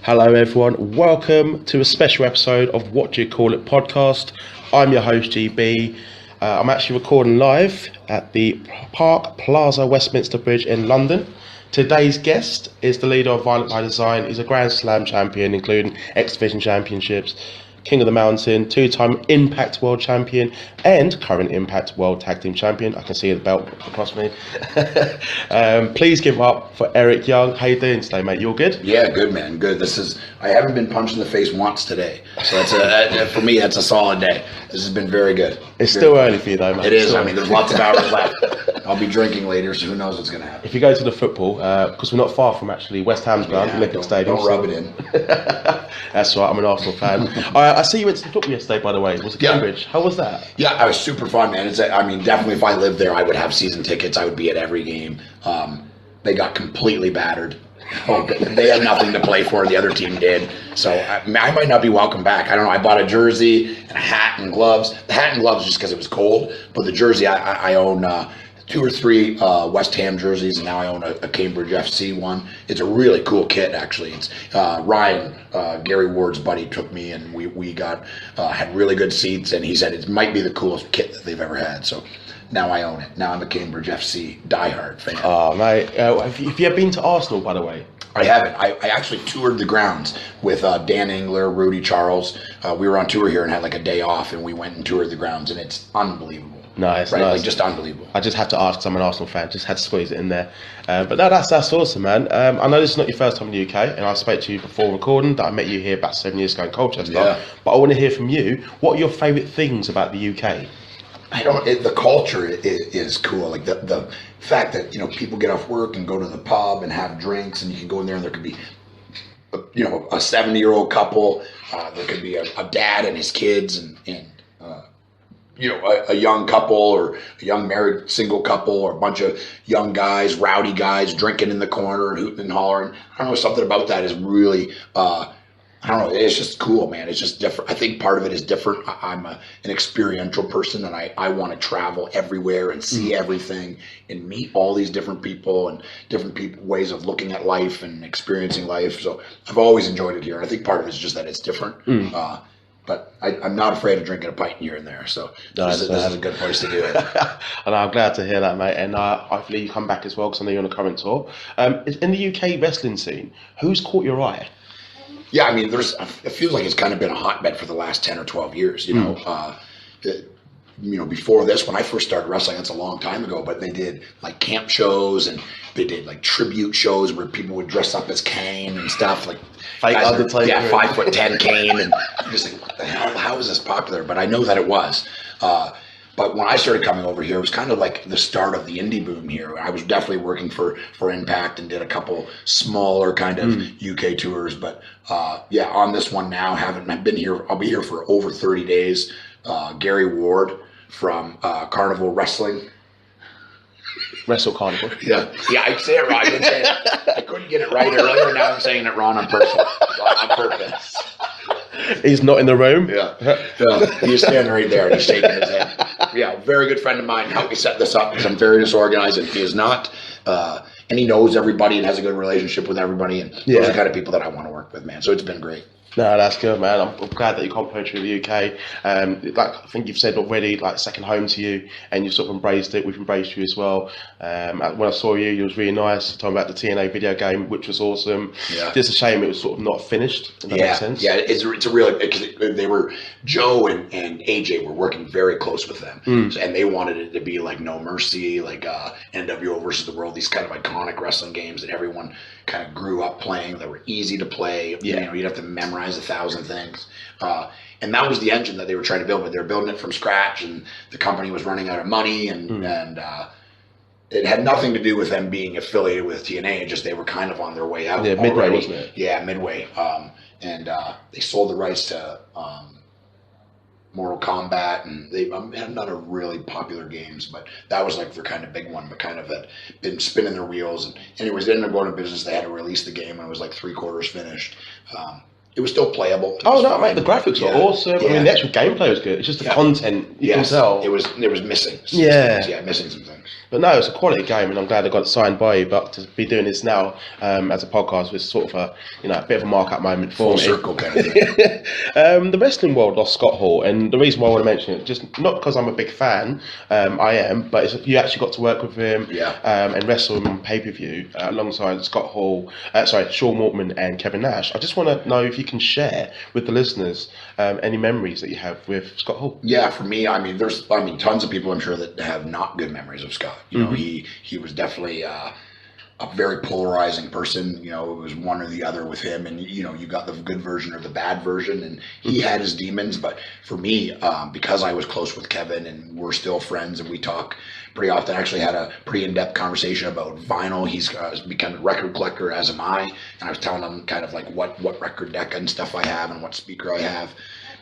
Hello everyone, welcome to a special episode of What Do You Call It podcast. I'm your host GB. I'm actually recording live at the Park Plaza Westminster Bridge in London. Today's guest is the leader of Violent by Design. He's a Grand Slam champion, including X Division championships, King of the Mountain, two-time Impact World Champion, and current Impact World Tag Team Champion. I can see the belt across me. Please give up for Eric Young. How you doing today, mate? You all good? Yeah, good, man. Good. I haven't been punched in the face once today, so that's for me. That's a solid day. This has been very good. It's still early for you, though, mate. It is. I mean, there's lots of hours left. I'll be drinking later, so who knows what's going to happen. If you go to the football, because we're not far from actually West Ham's ground, Olympic Stadium. Don't rub it in. That's right. I'm an Arsenal fan. I see you went to the football yesterday, by the way. Was it Cambridge? How was that? Yeah, I was super fun, man. Definitely if I lived there, I would have season tickets. I would be at every game. They got completely battered. They had nothing to play for. The other team did. So I might not be welcome back. I don't know. I bought a jersey and a hat and gloves. The hat and gloves just because it was cold. But the jersey, I own 2 or 3 West Ham jerseys, and now I own a Cambridge FC one. It's a really cool kit, actually. It's Ryan, Gary Ward's buddy, took me, and we got had really good seats, and he said it might be the coolest kit that they've ever had. So now I own it. Now I'm a Cambridge FC diehard fan. Oh, mate. Have you ever been to Arsenal, by the way? I haven't. I actually toured the grounds with Dan Engler, Rudy Charles. We were on tour here and had like a day off, and we went and toured the grounds, and it's unbelievable. Nice, right? nice. Like, just unbelievable. I just had to ask because I'm an Arsenal fan. Just had to squeeze it in there. But no, that's awesome, man. I know this is not your first time in the UK, and I spoke to you before recording that I met you here about 7 years ago in Colchester. Yeah. But I want to hear from you. What are your favourite things about the UK? The culture is cool. Like the fact that people get off work and go to the pub and have drinks, and you can go in there and there could be a 70-year-old couple. There could be a dad and his kids and a young couple or a young married single couple or a bunch of young guys, rowdy guys drinking in the corner and hooting and hollering. I don't know, something about that is really, I don't know, it's just cool, man. It's just different. I think part of it is different. I'm an experiential person, and I want to travel everywhere and see everything and meet all these different people and different ways of looking at life and experiencing life. So I've always enjoyed it here. And I think part of it is just that it's different. But I'm not afraid of drinking a pint here and there. So this is a good place to do it. And I'm glad to hear that, mate. And hopefully you come back as well, because I know you're on a current tour. In the UK wrestling scene, who's caught your eye? Yeah, I mean, it feels like it's kind of been a hotbed for the last 10 or 12 years, before this, when I first started wrestling, that's a long time ago, but they did like camp shows and they did like tribute shows where people would dress up as Kane and stuff, like fake Undertaker. Yeah, 5'10" Kane, and I'm just like, what the hell? How is this popular? But I know that it was. But when I started coming over here, it was kind of like the start of the indie boom here. I was definitely working for Impact and did a couple smaller kind of UK tours. But on this one now, I've been here. I'll be here for over 30 days. Gary Ward from Carnival Wrestling. Wrestle Carnival. Yeah, I say it wrong. I couldn't get it right earlier. Now I'm saying it wrong on purpose. He's not in the room. Yeah. He's standing right there and he's shaking his head. Yeah, very good friend of mine helped me set this up because I'm very disorganized and he is not. And he knows everybody and has a good relationship with everybody. And those are the kind of people that I want to work with, man. So it's been great. No, that's good, man. I'm glad that you're complimentary with the UK. I think you've said already, like second home to you, and you've sort of embraced it. We've embraced you as well. When I saw you, it was really nice. Talking about the TNA Video Game, which was awesome. Yeah. Just a shame it was sort of not finished. If that makes sense. Yeah, it's a really, because they were, Joe and AJ were working very close with them, and they wanted it to be like No Mercy, like NWO versus the World, these kind of iconic wrestling games that everyone kind of grew up playing, that were easy to play. Yeah. You'd have to memorize 1,000 things. And that was the engine that they were trying to build, but they were building it from scratch, and the company was running out of money, and it had nothing to do with them being affiliated with TNA. Just they were kind of on their way out. Yeah, Midway, wasn't it? Yeah, Midway. And they sold the rights to Mortal Kombat, and they had none of really popular games, but that was like their kind of big one, but kind of had been spinning their wheels. And anyways, they ended up going to business. They had to release the game when it was like 3/4 finished. It was still playable. Oh no, mate! The graphics are awesome. I mean, the actual gameplay was good. It's just the content you can tell. It was missing. Missing some things. But no, it's a quality game, and I'm glad I got it signed by you. But to be doing this now as a podcast was sort of a bit of a mark-up moment for Full me. circle kind of thing. The wrestling world lost Scott Hall, and the reason why I want to mention it, just not because I'm a big fan, I am, but you actually got to work with him and wrestle him on pay-per-view alongside Scott Hall, Sean Mortman and Kevin Nash. I just want to know if you can share with the listeners any memories that you have with Scott Hall. Yeah, for me, there's tons of people I'm sure that have not good memories of Scott. You know, he was definitely a very polarizing person. You know, it was one or the other with him, and you know, you got the good version or the bad version, and he had his demons. But for me, because I was close with Kevin and we're still friends and we talk pretty often, I actually had a pretty in-depth conversation about vinyl. He's become a record collector, as am I, and I was telling him kind of like what record deck and stuff I have and what speaker I have.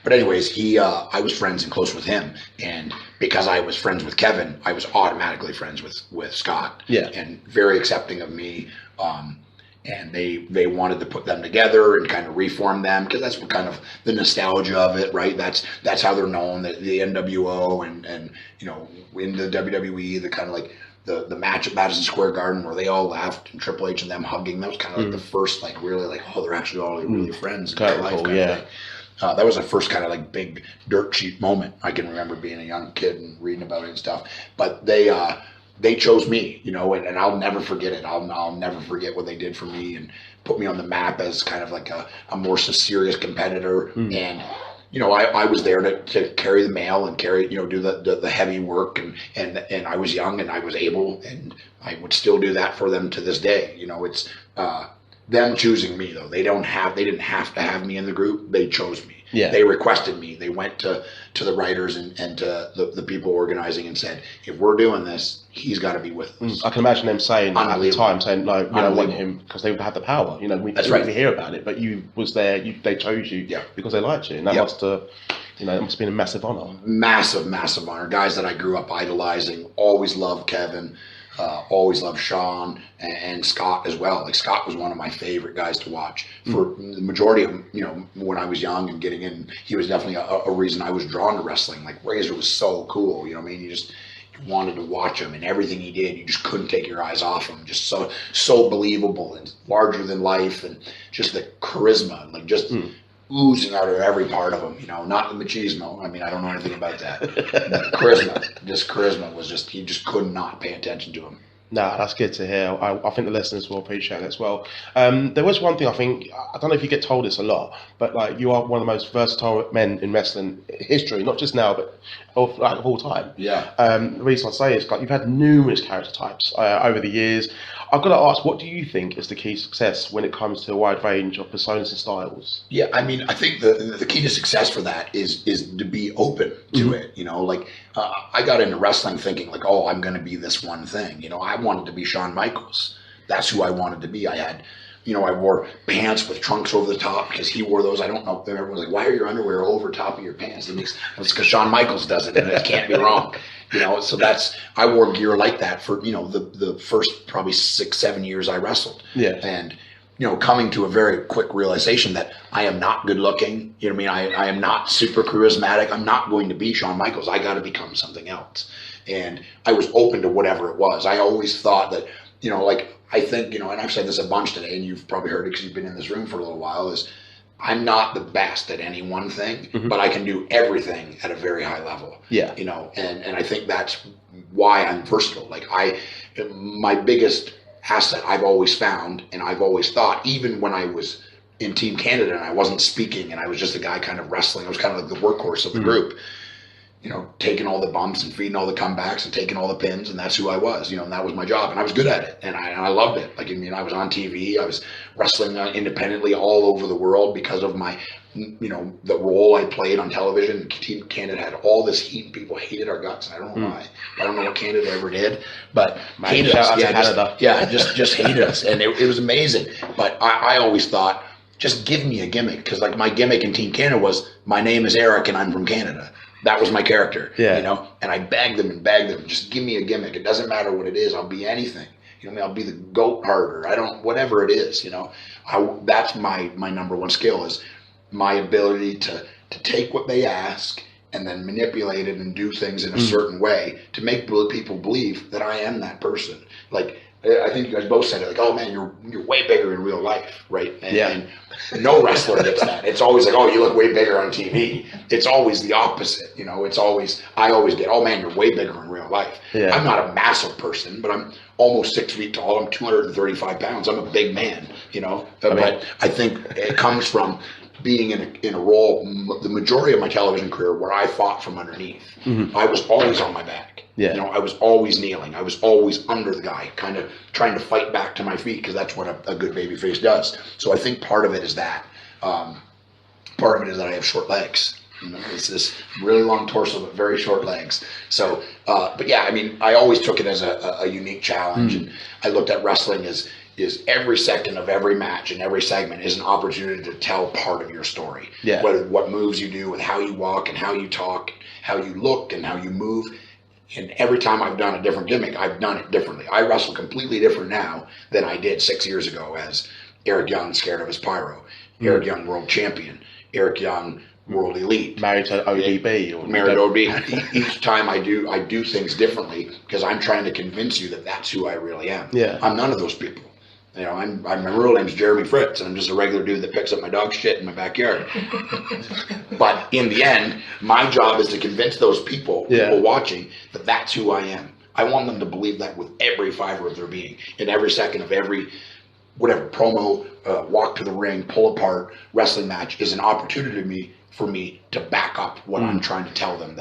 But anyways, I was friends and close with him, and because I was friends with Kevin, I was automatically friends with Scott. Yeah. And very accepting of me. And they wanted to put them together and kind of reform them, because that's what kind of the nostalgia of it, right? That's how they're known, the NWO and you know, in the WWE, the kind of like the match at Madison Square Garden where they all laughed and Triple H and them hugging. That was kind of like the first like really like, oh, they're actually all really friends in real life kind of thing. That was the first kind of like big dirt sheet moment. I can remember being a young kid and reading about it and stuff. But they chose me, you know, and I'll never forget it. I'll never forget what they did for me and put me on the map as kind of like a more serious competitor. And you know, I was there to carry the mail and carry, you know, do the heavy work, and I was young and I was able, and I would still do that for them to this day. You know, it's them choosing me though. They didn't have to have me in the group. They chose me. Yeah. They requested me. They went to the writers and to the people organizing and said, if we're doing this, he's got to be with us. I can imagine them saying at the time, no, we don't want him, because they would have the power. You know, we hear about it, but you was there. They chose you because they liked you, and that must have, you know, it must have been a massive honor. Massive honor. Guys that I grew up idolizing. Always loved Kevin. Always loved Sean and Scott as well. Like Scott was one of my favorite guys to watch for the majority of, you know, when I was young and getting in. He was definitely a reason I was drawn to wrestling. Like Razor was so cool, you know what I mean? You wanted to watch him, and everything he did, you just couldn't take your eyes off him. Just so believable and larger than life, and just the charisma, like just oozing out of every part of him, you know, not the machismo. I mean, I don't know anything about that. Charisma was just, you just could not pay attention to him. No, that's good to hear. I think the listeners will appreciate it as well. There was one thing I think, I don't know if you get told this a lot, but like you are one of the most versatile men in wrestling history, not just now, but of all time. Yeah. The reason I say is like you've had numerous character types over the years. I've got to ask, what do you think is the key to success when it comes to a wide range of personas and styles? Yeah, I mean, I think the key to success for that is to be open to it. You know, like I got into wrestling thinking like, oh, I'm going to be this one thing. You know, I wanted to be Shawn Michaels. That's who I wanted to be. I had, you know, I wore pants with trunks over the top because he wore those. I don't know. Everyone's like, why are your underwear over top of your pants? It's because Shawn Michaels does it, and it can't be wrong. You know, so I wore gear like that for, you know, the first probably 6-7 years I wrestled. Yeah. And, you know, coming to a very quick realization that I am not good looking. You know what I mean? I am not super charismatic. I'm not going to be Shawn Michaels. I got to become something else. And I was open to whatever it was. I always thought that, you know, like, I think, you know, and I've said this a bunch today, and you've probably heard it because you've been in this room for a little while, is I'm not the best at any one thing, but I can do everything at a very high level. Yeah. You know, and I think that's why I'm versatile. Like my biggest asset I've always found, and I've always thought, even when I was in Team Canada and I wasn't speaking and I was just a guy kind of wrestling, I was kind of like the workhorse of the group. You know, taking all the bumps and feeding all the comebacks and taking all the pins, and that's who I was, you know, and that was my job, and I was good at it, and I loved it. Like, I mean, I was on TV, I was wrestling independently all over the world because of my, you know, the role I played on television. Team Canada had all this heat, and people hated our guts, and I don't know why. I don't know what Canada ever did, but hated us. Just hated us, and it was amazing. But I always thought, just give me a gimmick, because like my gimmick in Team Canada was, my name is Eric and I'm from Canada. That was my character, you know, and I begged them, just give me a gimmick. It doesn't matter what it is. I'll be anything. You know, I mean, I'll be the goat harder. Whatever it is, you know, that's my number one skill, is my ability to take what they ask and then manipulate it and do things in a certain way to make people believe that I am that person. Like, I think you guys both said it, like, oh man, you're way bigger in real life, right? And no wrestler gets that. It's always like, oh, you look way bigger on TV. It's always the opposite, you know. I always get, oh man, you're way bigger in real life. Yeah. I'm not a massive person, but I'm almost 6 feet tall. I'm 235 pounds. I'm a big man, you know. But I think it comes from being in a role, the majority of my television career, where I fought from underneath. I was always on my back. Yeah. You know, I was always kneeling. I was always under the guy, kind of trying to fight back to my feet, because that's what a good babyface does. So I think part of it is that. Part of it is that I have short legs. You know, it's this really long torso but very short legs. So, but yeah, I mean, I always took it as a unique challenge, and I looked at wrestling as every second of every match and every segment is an opportunity to tell part of your story. Yeah. Whether what moves you do, and how you walk and how you talk, how you look and how you move. And every time I've done a different gimmick, I've done it differently. I wrestle completely different now than I did 6 years ago as Eric Young, scared of his pyro. Eric Young, world champion. Eric Young, world elite. Married to ODB. Married to ODB. Each time I do things differently, because I'm trying to convince you that that's who I really am. Yeah. I'm none of those people. You know, my real name's Jeremy Fritz, and I'm just a regular dude that picks up my dog shit in my backyard. But in the end, my job is to convince those people watching, that that's who I am. I want them to believe that with every fiber of their being, in every second of every whatever promo, walk to the ring, pull apart, wrestling match is an opportunity for me to back up what I'm trying to tell them,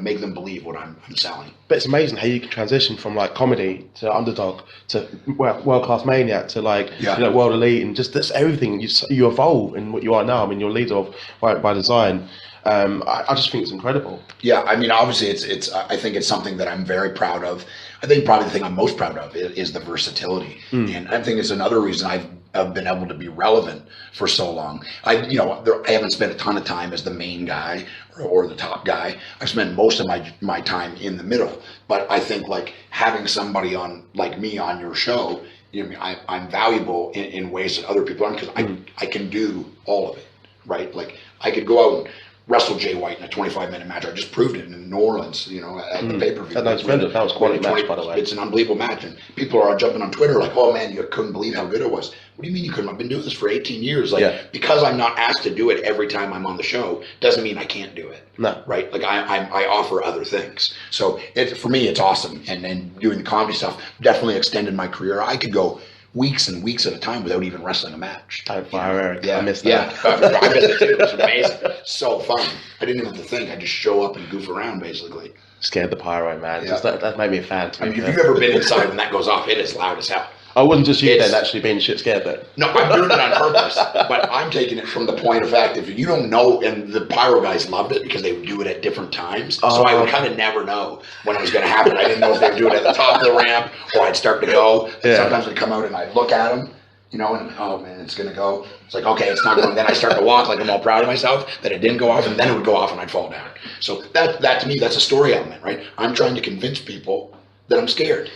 make them believe what I'm selling. But it's amazing how you can transition from like comedy to underdog to world class maniac to world elite, and just everything. You evolve in what you are now. I mean, you're leader of by design. I just think it's incredible. Yeah, I mean, obviously, it's. I think it's something that I'm very proud of. I think probably the thing I'm most proud of is the versatility, and I think it's another reason I've been able to be relevant for so long. I haven't spent a ton of time as the main guy or the top guy. I've spent most of my time in the middle. But I think like having somebody like me on your show, I'm valuable in ways that other people aren't, because I can do all of it, right? Like I could go out and wrestle Jay White in a 25-minute match. I just proved it in New Orleans, at the pay-per-view. That was quality match, by the way. It's an unbelievable match, and people are jumping on Twitter like, "Oh man, you couldn't believe how good it was." What do you mean you couldn't? I've been doing this for 18 years. Because I'm not asked to do it every time I'm on the show, doesn't mean I can't do it. No. Right? Like I offer other things. So for me, it's awesome. And then doing the comedy stuff definitely extended my career. I could go weeks and weeks at a time without even wrestling a match. I missed that. Yeah, I missed it too. It was amazing. So fun. I didn't even have to think. I just show up and goof around, basically. Scared the pyro, man. Yeah. That made me a fan. I mean, if you've ever been inside when that goes off, it is loud as hell. I wasn't just you then actually being shit scared though. No, I'm doing it on purpose, but I'm taking it from the point of fact, if you don't know, and the pyro guys loved it because they would do it at different times, so I would kind of never know when it was going to happen. I didn't know if they would do it at the top of the ramp or I'd start to go. Yeah. Sometimes I'd come out and I'd look at them, and oh man, it's going to go. It's like, okay, it's not going. Then I start to walk like I'm all proud of myself that it didn't go off, and then it would go off and I'd fall down. So that to me, that's a story element, right? I'm trying to convince people that I'm scared.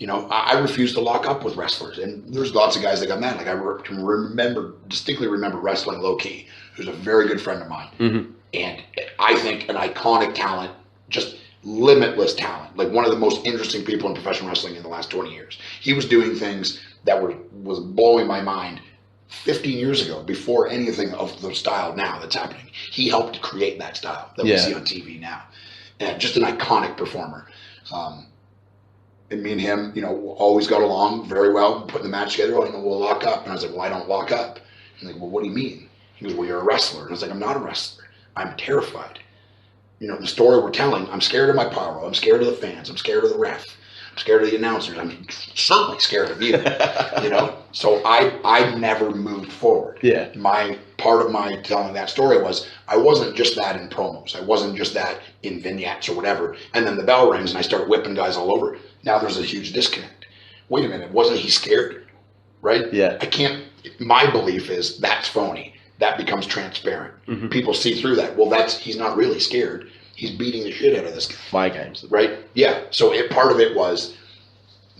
I refuse to lock up with wrestlers, and there's lots of guys that got mad. Like I can distinctly remember wrestling Low Key, who's a very good friend of mine, and I think an iconic talent, just limitless talent, like one of the most interesting people in professional wrestling in the last 20 years. He was doing things that was blowing my mind 15 years ago, before anything of the style now that's happening. He helped create that style that we see on TV now, and just an iconic performer. And me and him, always got along very well, putting the match together. We'll lock up. And I was like, well, I don't lock up. He's like, well, what do you mean? He goes, well, you're a wrestler. And I was like, I'm not a wrestler. I'm terrified. The story we're telling, I'm scared of my pyro. I'm scared of the fans. I'm scared of the ref. I'm scared of the announcers. I'm certainly scared of you. So I never moved forward. Yeah. Part of my telling that story was I wasn't just that in promos. I wasn't just that in vignettes or whatever. And then the bell rings and I start whipping guys all over. Now there's a huge disconnect. Wait a minute, wasn't he scared? Right? Yeah. My belief is that's phony. That becomes transparent. Mm-hmm. People see through that. Well, he's not really scared. He's beating the shit out of this guy. My games. Right? Yeah. So part of it was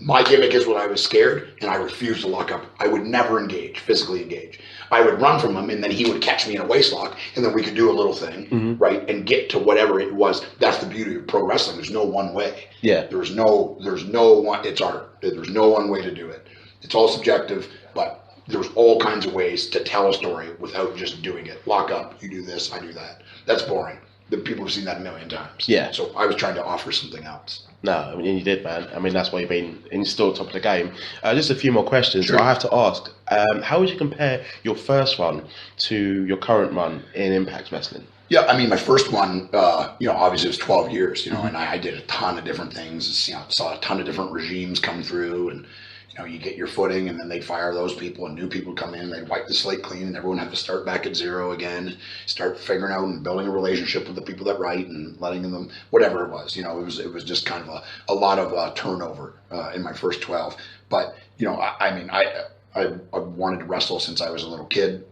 My gimmick is when I was scared and I refused to lock up. I would never physically engage. I would run from him and then he would catch me in a waist lock and then we could do a little thing, right, and get to whatever it was. That's the beauty of pro wrestling. There's no one way. Yeah. There's no one. It's art. There's no one way to do it. It's all subjective, but there's all kinds of ways to tell a story without just doing it. Lock up. You do this. I do that. That's boring. The people have seen that a million times. Yeah. So I was trying to offer something else. No, I mean, you did, man. I mean, that's why you've been installed top of the game. Just a few more questions. Sure. I have to ask, how would you compare your first run to your current run in Impact Wrestling? Yeah, I mean, my first one, obviously it was 12 years, and I did a ton of different things, saw a ton of different regimes come through, and, you get your footing and then they'd fire those people and new people come in, they'd wipe the slate clean and everyone had to start back at zero again, start figuring out and building a relationship with the people that write and letting them, whatever it was, it was just kind of a lot of turnover in my first 12. But, I wanted to wrestle since I was a little kid.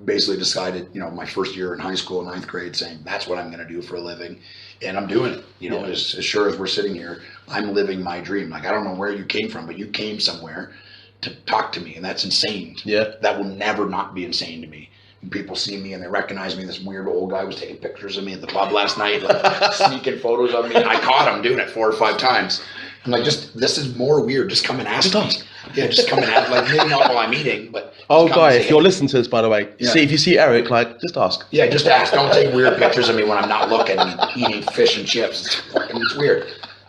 Basically decided, my first year in high school, 9th grade, saying that's what I'm going to do for a living. And I'm doing it, as sure as we're sitting here, I'm living my dream. Like, I don't know where you came from, but you came somewhere to talk to me. And that's insane. Yeah. That will never not be insane to me. When people see me and they recognize me, this weird old guy was taking pictures of me at the pub last night, like, sneaking photos of me. And I caught him doing it 4 or 5 times. I'm like, this is more weird. Just come and ask me. Yeah, just come and ask. Like, maybe not while I'm eating, but. Oh, guy, if you're listening to this, by the way, if you see Eric, just ask. Yeah, just ask. Don't take weird pictures of me when I'm not looking and eating fish and chips. It's weird.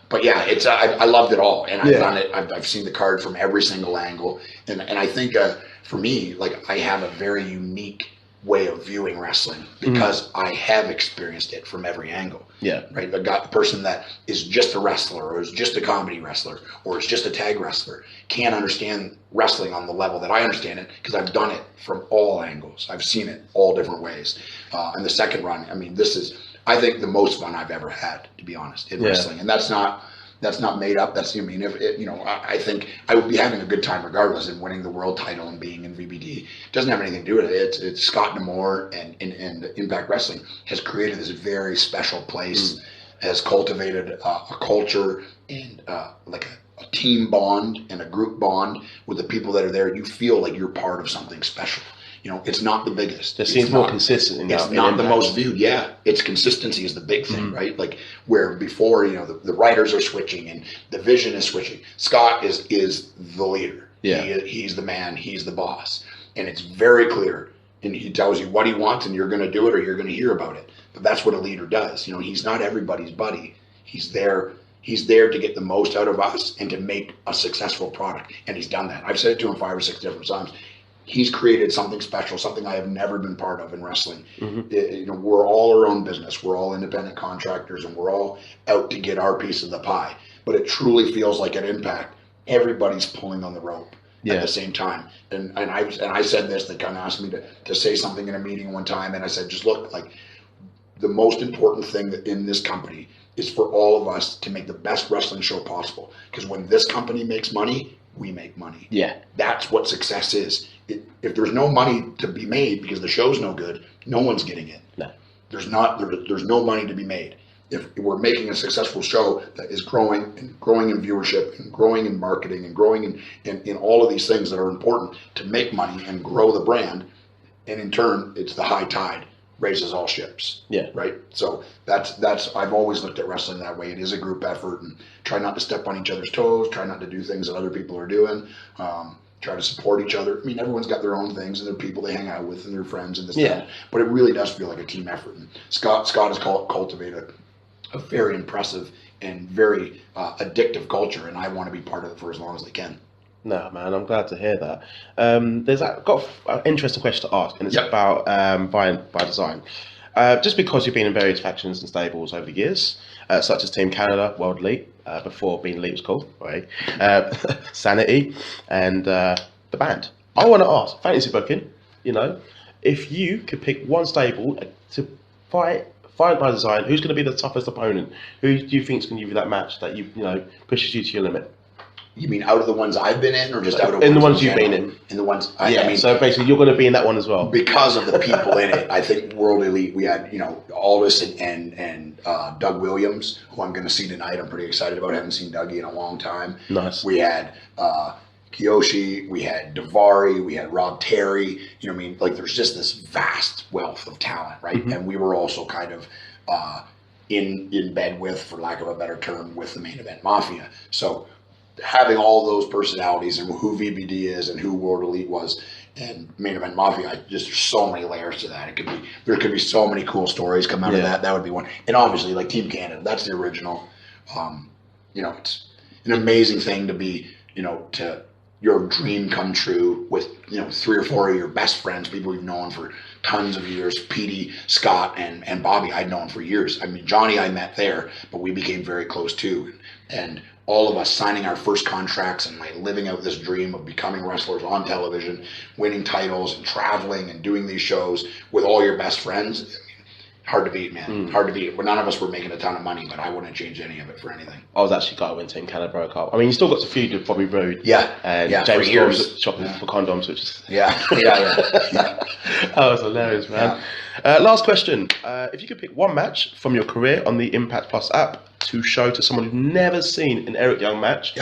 But yeah, I loved it all, and I've done it. I've seen the card from every single angle, and I think for me, like, I have a very unique way of viewing wrestling because I have experienced it from every angle. Yeah. Right. A person that is just a wrestler or is just a comedy wrestler or is just a tag wrestler can't understand wrestling on the level that I understand it because I've done it from all angles. I've seen it all different ways. And the second run, I mean, this is, I think, the most fun I've ever had, to be honest, in wrestling. And that's not made up. That's, I think I would be having a good time regardless in winning the world title and being in VBD. It doesn't have anything to do with it. It's Scott D'Amore and Impact Wrestling has created this very special place, has cultivated a culture and like a team bond and a group bond with the people that are there. You feel like you're part of something special. It's not the biggest. It seems more consistent. It's not the most viewed. Yeah, its consistency is the big thing, right? Like where before, the writers are switching and the vision is switching. Scott is the leader. Yeah, he's the man. He's the boss, and it's very clear. And he tells you what he wants, and you're going to do it or you're going to hear about it. But that's what a leader does. He's not everybody's buddy. He's there. He's there to get the most out of us and to make a successful product. And he's done that. I've said it to him 5 or 6 different times. He's created something special, something I have never been part of in wrestling. We're all our own business. We're all independent contractors, and we're all out to get our piece of the pie. But it truly feels like at Impact, everybody's pulling on the rope at the same time. And I said this. They kind of asked me to say something in a meeting one time, and I said, just look, like, the most important thing in this company is for all of us to make the best wrestling show possible. Because when this company makes money, we make money. Yeah, that's what success is. If there's no money to be made because the show's no good, no one's getting it. No, there's no money to be made. If we're making a successful show that is growing in viewership and growing in marketing and growing in all of these things that are important to make money and grow the brand, and in turn, it's the high tide raises all ships. Yeah. Right. So that's I've always looked at wrestling that way. It is a group effort, and try not to step on each other's toes. Try not to do things that other people are doing. Try to support each other. I mean, everyone's got their own things and their people they hang out with and their friends and this stuff. But it really does feel like a team effort. And Scott has cultivated a very impressive and very addictive culture, and I want to be part of it for as long as I can. No, man, I'm glad to hear that. I've got an interesting question to ask, and it's about by design. Just because you've been in various factions and stables over the years, such as Team Canada, World Elite, before being Elite was called, right? Sanity, and the band. I want to ask, fantasy booking, if you could pick one stable to fight by design, who's going to be the toughest opponent? Who do you think is going to give you that match that pushes you to your limit? You mean out of the ones I've been in, or just out of in the ones you've been in? In the ones, I mean, so basically, you're going to be in that one as well because of the people in it. I think World Elite. We had Aldous and Doug Williams, who I'm going to see tonight. I'm pretty excited about. Haven't seen Dougie in a long time. Nice. We had Kiyoshi, we had Davari, we had Rob Terry. You know what I mean? Like, there's just this vast wealth of talent, right? Mm-hmm. And we were also kind of in bed with, for lack of a better term, with the Main Event Mafia. So having all those personalities and who VBD is and who World Elite was and Main Event Mafia, there's so many layers to that. There could be so many cool stories come out of that. That would be one. And obviously, like Team Canada, that's the original. It's an amazing thing to be, to your dream come true with 3 or 4 of your best friends, people you've known for tons of years. Petey, Scott, and Bobby I'd known for years. I mean, Johnny I met there, but we became very close too. And all of us signing our first contracts and like living out this dream of becoming wrestlers on television, winning titles and traveling and doing these shows with all your best friends. Hard to beat, man. Hard to beat. Well, none of us were making a ton of money, but I wouldn't change any of it for anything. I was actually glad I went to Canada broke up. I mean, you still got to feud with Bobby Roode. And James Storm's shopping for condoms, which is... Yeah. That was hilarious, man. Last question. If you could pick one match from your career on the Impact Plus app to show to someone who's never seen an Eric Young match,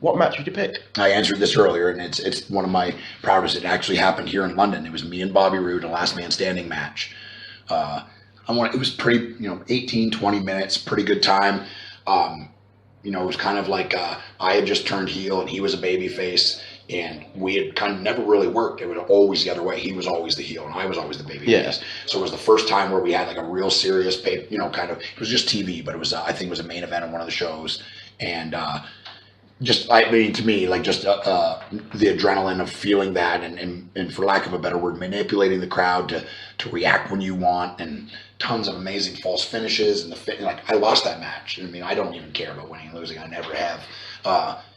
what match would you pick? I answered this earlier, and it's one of my proudest. It actually happened here in London. It was me and Bobby Roode, a last man standing match. It was pretty, 18, 20 minutes, pretty good time. It was kind of like I had just turned heel and he was a baby face, and we had kind of never really worked. It was always the other way. He was always the heel and I was always the baby face. So it was the first time where we had like a real serious, it was just TV, but it was, I think it was a main event on one of the shows. And to me, like just the adrenaline of feeling that and for lack of a better word, manipulating the crowd to react when you want, and tons of amazing false finishes. And I lost that match. I mean, I don't even care about winning and losing. I never have.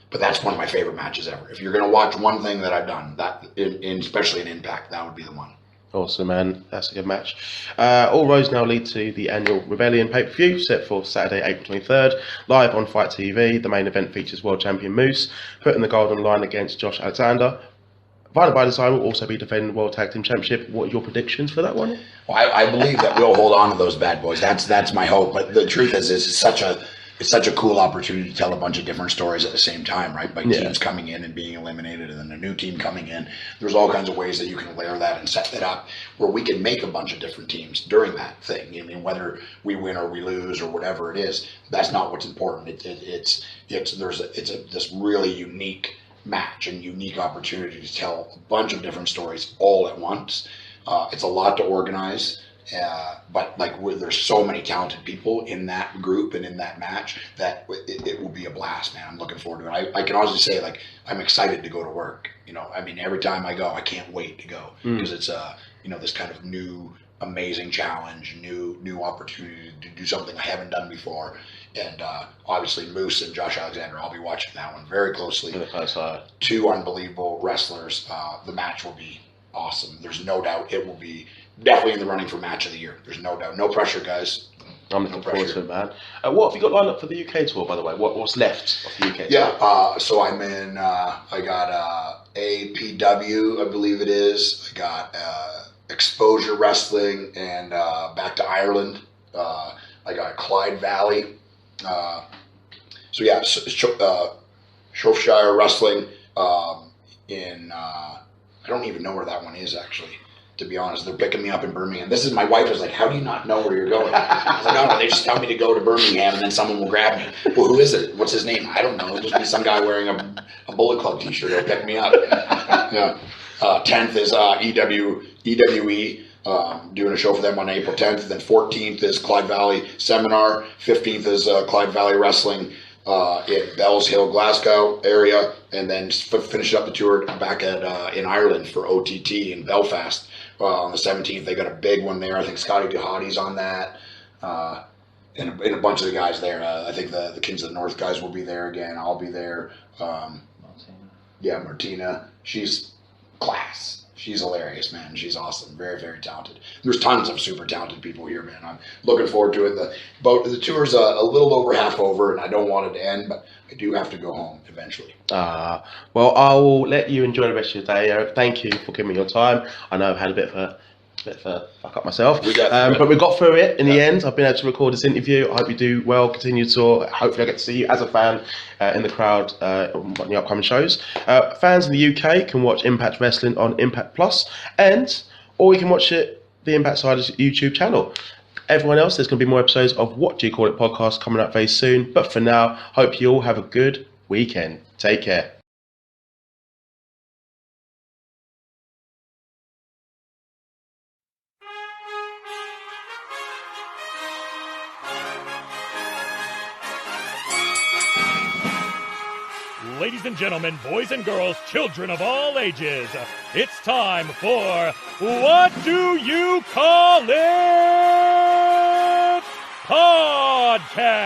But that's one of my favorite matches ever. If you're going to watch one thing that I've done, especially in Impact, that would be the one. Awesome, man. That's a good match. All roads now lead to the annual Rebellion pay-per-view set for Saturday, April 23rd, live on Fight TV. The main event features world champion Moose putting the gold on the line against Josh Alexander. Violent by Design will also be defending the World Tag Team Championship. What are your predictions for that one? Well, I believe that we'll hold on to those bad boys. That's my hope. But the truth is, it's such a cool opportunity to tell a bunch of different stories at the same time, right? By teams coming in and being eliminated, and then a new team coming in. There's all kinds of ways that you can layer that and set that up where we can make a bunch of different teams during that thing. I mean, whether we win or we lose or whatever it is, that's not what's important. It's this really unique match and unique opportunity to tell a bunch of different stories all at once. It's a lot to organize. But there's so many talented people in that group and in that match that it will be a blast, man. I'm looking forward to it. I can honestly say, I'm excited to go to work. Every time I go, I can't wait to go because it's this kind of new, amazing challenge, new opportunity to do something I haven't done before. And obviously Moose and Josh Alexander, I'll be watching that one very closely. Two unbelievable wrestlers. The match will be awesome. There's no doubt it will be definitely in the running for match of the year. There's no doubt. No pressure, guys. I'm looking forward to it, man. What have you got lined up for the UK tour, by the way? What's left of the UK tour? Yeah, so I'm in, I got APW, I believe it is. I got Exposure Wrestling and back to Ireland. I got Clyde Valley. Shropshire Wrestling in, I don't even know where that one is, actually. To be honest, they're picking me up in Birmingham. My wife was like, how do you not know where you're going? I was like, no, they just tell me to go to Birmingham and then someone will grab me. Well, who is it? What's his name? I don't know. It'll just be some guy wearing a Bullet Club t-shirt. He'll pick me up. 10th is EWE, doing a show for them on April 10th. Then 14th is Clyde Valley Seminar. 15th is Clyde Valley Wrestling in Bells Hill, Glasgow area. And then finish up the tour back in Ireland for OTT in Belfast. On the 17th, they got a big one there. I think Scotty Duhati's on that, and a bunch of the guys there. I think the Kings of the North guys will be there again. I'll be there. Martina. She's class. She's hilarious, man. She's awesome. Very, very talented. There's tons of super talented people here, man. I'm looking forward to it. The tour's a little over half over, and I don't want it to end, but I do have to go home eventually. Well, I will let you enjoy the rest of your day, Eric. Thank you for giving me your time. I know I've had a bit of a fuck up myself, but we got through it in the end. I've been able to record this interview. I hope you do well. Continue to. Hopefully, I get to see you as a fan in the crowd on the upcoming shows. Fans in the UK can watch Impact Wrestling on Impact Plus, or you can watch it the Impact Siders YouTube channel. Everyone else, there's going to be more episodes of What Do You Call It podcast coming up very soon. But for now, hope you all have a good weekend. Take care. Ladies and gentlemen, boys and girls, children of all ages, it's time for What Do You Call It? Podcast!